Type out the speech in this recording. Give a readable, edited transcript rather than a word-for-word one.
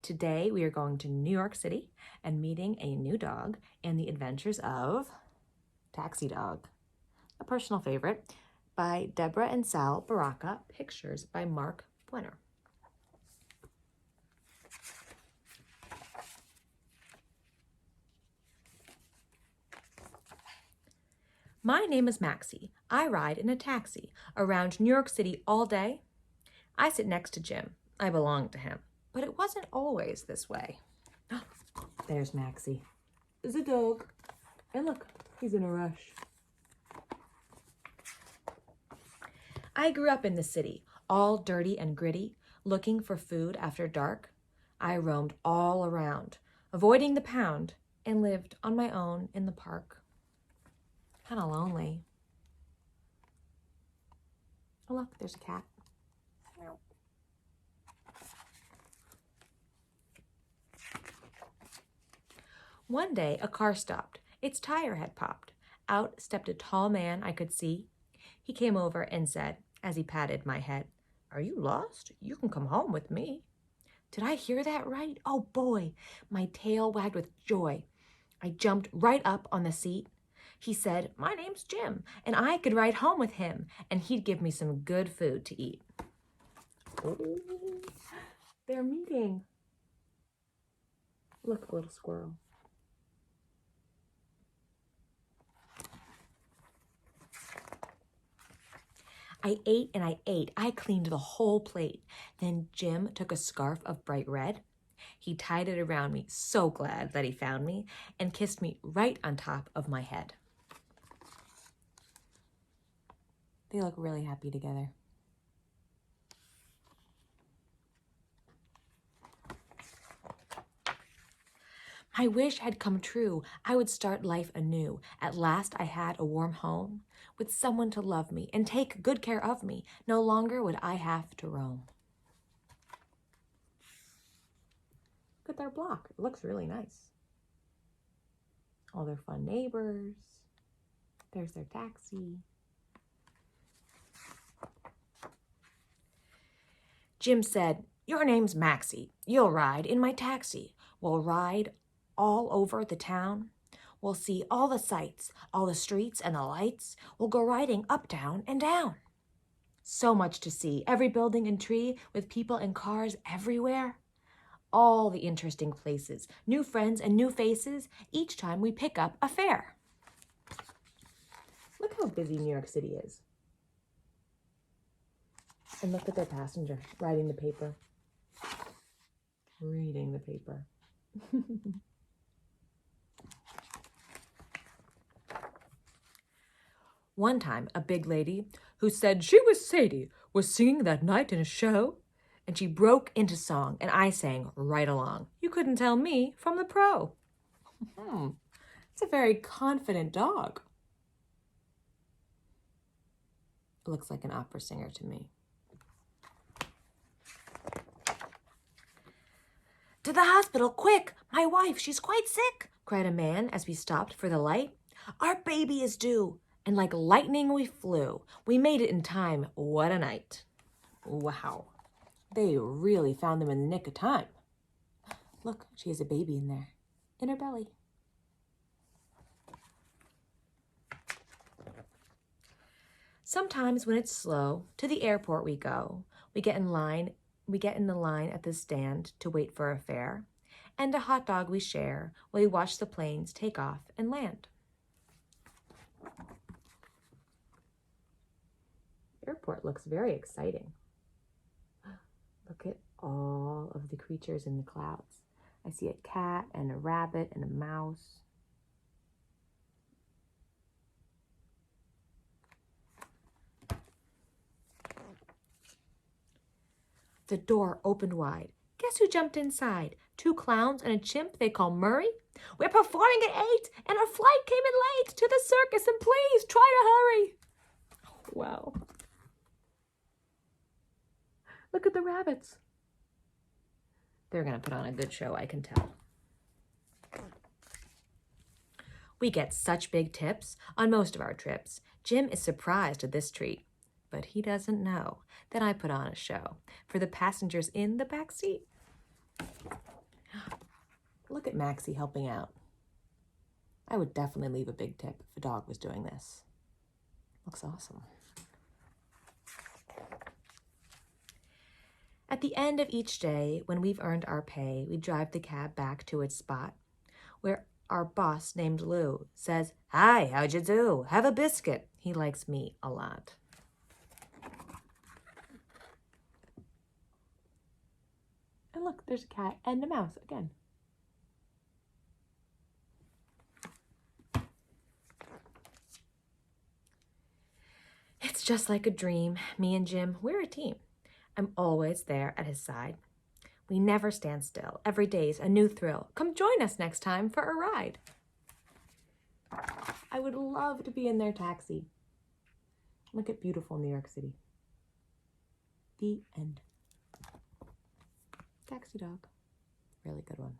Today we are going to New York City and meeting a new dog and the adventures of Taxi Dog, a personal favorite by Debra and Sal Barracca, pictures by Mark Buehner. My name is Maxie. I ride in a taxi around New York City all day. I sit next to Jim. I belong to him. But it wasn't always this way. There's Maxie. There's a dog. And look, he's in a rush. I grew up in the city, all dirty and gritty, looking for food after dark. I roamed all around, avoiding the pound, and lived on my own in the park. Kind of lonely. Oh, look, there's a cat. One day, a car stopped. Its tire had popped. Out stepped a tall man I could see. He came over and said, as he patted my head, "Are you lost? You can come home with me." Did I hear that right? Oh boy, my tail wagged with joy. I jumped right up on the seat. He said, "My name's Jim, and I could ride home with him, and he'd give me some good food to eat." Oh, they're meeting. Look, little squirrel. I ate and I ate. I cleaned the whole plate. Then Jim took a scarf of bright red. He tied it around me, so glad that he found me, and kissed me right on top of my head. They look really happy together. My wish had come true. I would start life anew. At last I had a warm home with someone to love me and take good care of me. No longer would I have to roam. Look at their block. It looks really nice. All their fun neighbors. There's their taxi. Jim said, "Your name's Maxie. You'll ride in my taxi. We'll ride all over the town. We'll see all the sights, all the streets and the lights. We'll go riding up, down, and down." So much to see, every building and tree with people and cars everywhere. All the interesting places, new friends and new faces each time we pick up a fare. Look how busy New York City is. And look at their passenger writing the paper. Reading the paper. One time, a big lady who said she was Sadie was singing that night in a show, and she broke into song, and I sang right along. You couldn't tell me from the pro. It's a very confident dog. It looks like an opera singer to me. "To the hospital, quick! My wife, she's quite sick!" cried a man as we stopped for the light. "Our baby is due!" And like lightning we flew. We made it in time. What a night. Wow. They really found them in the nick of time. Look, she has a baby in there, in her belly. Sometimes when it's slow, to the airport we go. We get in the line at the stand to wait for a fare, and a hot dog we share while we watch the planes take off and land. Airport looks very exciting. Look at all of the creatures in the clouds. I see a cat and a rabbit and a mouse. The door opened wide. Guess who jumped inside? 2 clowns and a chimp they call Murray. "We're performing at 8 and our flight came in late to the circus, and please try to hurry." Wow. Look at the rabbits. They're going to put on a good show, I can tell. We get such big tips on most of our trips. Jim is surprised at this treat, but he doesn't know that I put on a show for the passengers in the back seat. Look at Maxie helping out. I would definitely leave a big tip if a dog was doing this. Looks awesome. At the end of each day, when we've earned our pay, we drive the cab back to its spot, where our boss, named Lou, says, "Hi, how'd you do? Have a biscuit." He likes me a lot. And look, there's a cat and a mouse again. It's just like a dream. Me and Jim, we're a team. I'm always there at his side. We never stand still. Every day's a new thrill. Come join us next time for a ride. I would love to be in their taxi. Look at beautiful New York City. The end. Taxi dog. Really good one.